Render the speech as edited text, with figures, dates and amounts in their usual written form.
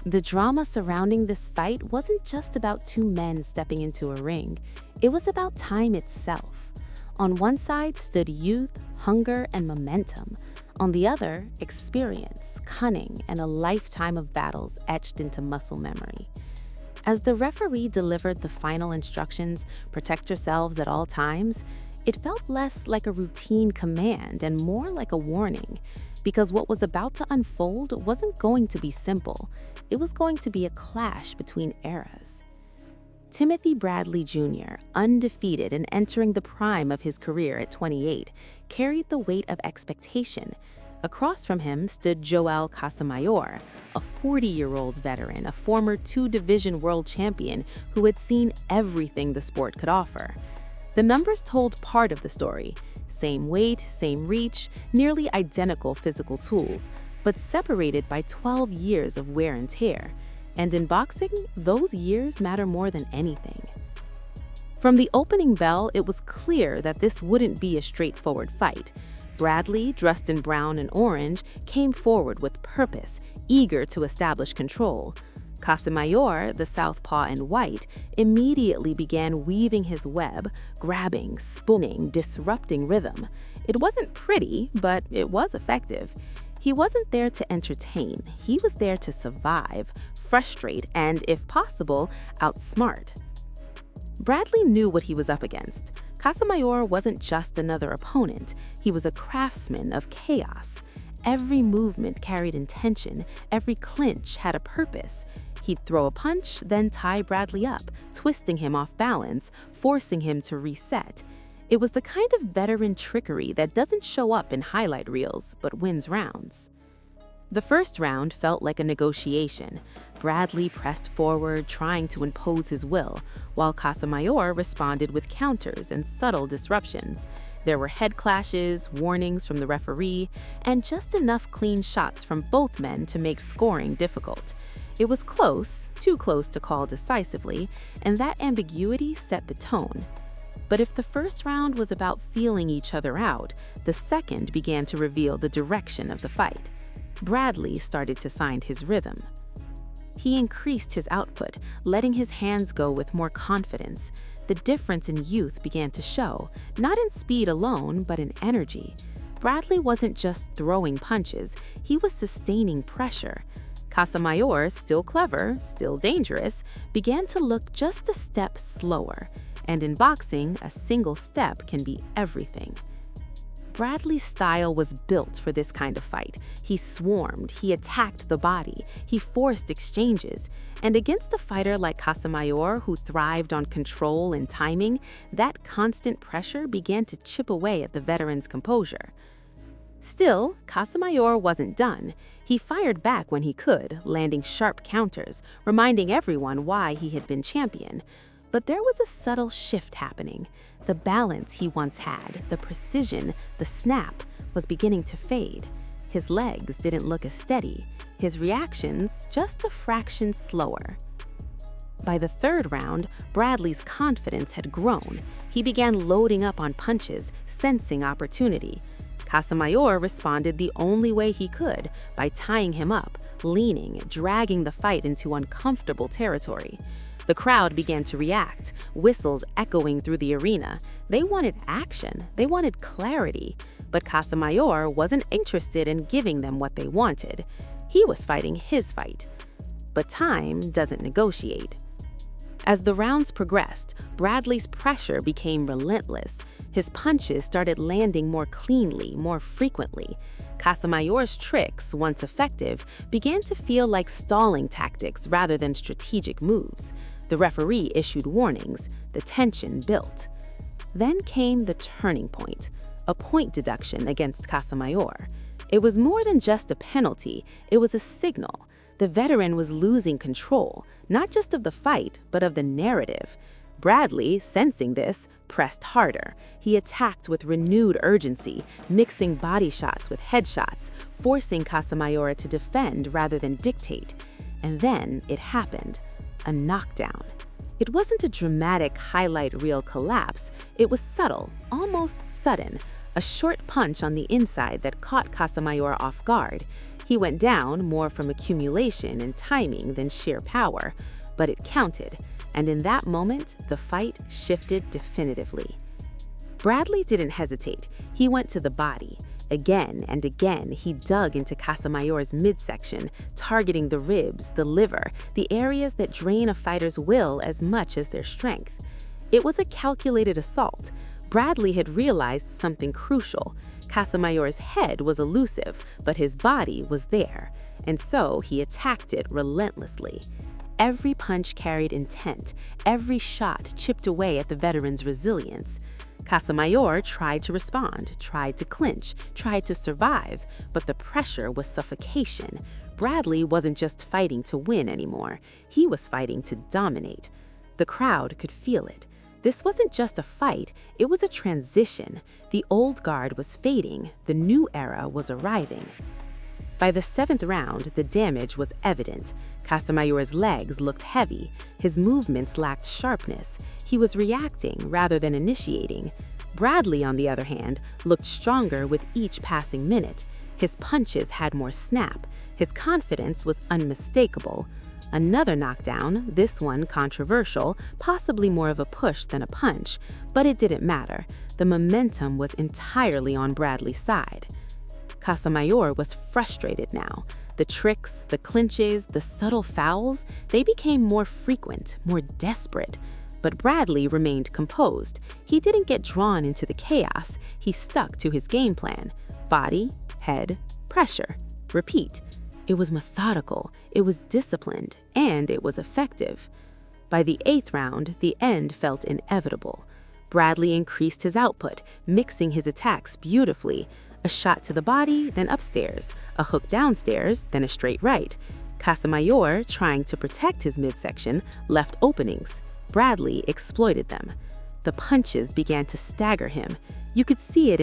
The drama surrounding this fight wasn't just about two men stepping into a ring, it was about time itself. On one side stood youth, hunger, and momentum. On the other, experience, cunning, and a lifetime of battles etched into muscle memory. As the referee delivered the final instructions, protect yourselves at all times, it felt less like a routine command and more like a warning, because what was about to unfold wasn't going to be simple. It was going to be a clash between eras. Timothy Bradley Jr., undefeated and entering the prime of his career at 28, carried the weight of expectation. Across from him stood Joel Casamayor, a 40-year-old veteran, a former two-division world champion who had seen everything the sport could offer. The numbers told part of the story. Same weight, same reach, nearly identical physical tools, but separated by 12 years of wear and tear. And in boxing, those years matter more than anything. From the opening bell, it was clear that this wouldn't be a straightforward fight. Bradley, dressed in brown and orange, came forward with purpose, eager to establish control. Casamayor, the southpaw in white, immediately began weaving his web, grabbing, spooning, disrupting rhythm. It wasn't pretty, but it was effective. He wasn't there to entertain, he was there to survive, frustrate, and, if possible, outsmart. Bradley knew what he was up against. Casamayor wasn't just another opponent, he was a craftsman of chaos. Every movement carried intention, every clinch had a purpose. He'd throw a punch, then tie Bradley up, twisting him off balance, forcing him to reset. It was the kind of veteran trickery that doesn't show up in highlight reels, but wins rounds. The first round felt like a negotiation. Bradley pressed forward, trying to impose his will, while Casamayor responded with counters and subtle disruptions. There were head clashes, warnings from the referee, and just enough clean shots from both men to make scoring difficult. It was close, too close to call decisively, and that ambiguity set the tone. But if the first round was about feeling each other out, the second began to reveal the direction of the fight. Bradley started to find his rhythm. He increased his output, letting his hands go with more confidence. The difference in youth began to show, not in speed alone, but in energy. Bradley wasn't just throwing punches, he was sustaining pressure. Casamayor, still clever, still dangerous, began to look just a step slower. And in boxing, a single step can be everything. Bradley's style was built for this kind of fight. He swarmed, he attacked the body, he forced exchanges. And against a fighter like Casamayor, who thrived on control and timing, that constant pressure began to chip away at the veteran's composure. Still, Casamayor wasn't done. He fired back when he could, landing sharp counters, reminding everyone why he had been champion. But there was a subtle shift happening. The balance he once had, the precision, the snap, was beginning to fade. His legs didn't look as steady, his reactions just a fraction slower. By the third round, Bradley's confidence had grown. He began loading up on punches, sensing opportunity. Casamayor responded the only way he could, by tying him up, leaning, dragging the fight into uncomfortable territory. The crowd began to react, whistles echoing through the arena. They wanted action, they wanted clarity, but Casamayor wasn't interested in giving them what they wanted. He was fighting his fight. But time doesn't negotiate. As the rounds progressed, Bradley's pressure became relentless. His punches started landing more cleanly, more frequently. Casamayor's tricks, once effective, began to feel like stalling tactics rather than strategic moves. The referee issued warnings, the tension built. Then came the turning point, a point deduction against Casamayor. It was more than just a penalty, it was a signal. The veteran was losing control, not just of the fight, but of the narrative. Bradley, sensing this, pressed harder. He attacked with renewed urgency, mixing body shots with headshots, forcing Casamayor to defend rather than dictate. And then it happened. A knockdown. It wasn't a dramatic highlight reel collapse, it was subtle, almost sudden, a short punch on the inside that caught Casamayor off guard. He went down more from accumulation and timing than sheer power, but it counted, and in that moment, the fight shifted definitively. Bradley didn't hesitate. He went to the body. Again and again, he dug into Casamayor's midsection, targeting the ribs, the liver, the areas that drain a fighter's will as much as their strength. It was a calculated assault. Bradley had realized something crucial. Casamayor's head was elusive, but his body was there, and so he attacked it relentlessly. Every punch carried intent, every shot chipped away at the veteran's resilience. Casamayor tried to respond, tried to clinch, tried to survive, but the pressure was suffocation. Bradley wasn't just fighting to win anymore, he was fighting to dominate. The crowd could feel it. This wasn't just a fight, it was a transition. The old guard was fading, the new era was arriving. By the 7th round, the damage was evident. Casamayor's legs looked heavy, his movements lacked sharpness. He was reacting rather than initiating. Bradley, on the other hand, looked stronger with each passing minute. His punches had more snap. His confidence was unmistakable. Another knockdown, this one controversial, possibly more of a push than a punch, but it didn't matter. The momentum was entirely on Bradley's side. Casamayor was frustrated now. The tricks, the clinches, the subtle fouls, they became more frequent, more desperate. But Bradley remained composed. He didn't get drawn into the chaos. He stuck to his game plan. Body, head, pressure, repeat. It was methodical, it was disciplined, and it was effective. By the 8th round, the end felt inevitable. Bradley increased his output, mixing his attacks beautifully. A shot to the body, then upstairs. A hook downstairs, then a straight right. Casamayor, trying to protect his midsection, left openings. Bradley exploited them. The punches began to stagger him. You could see it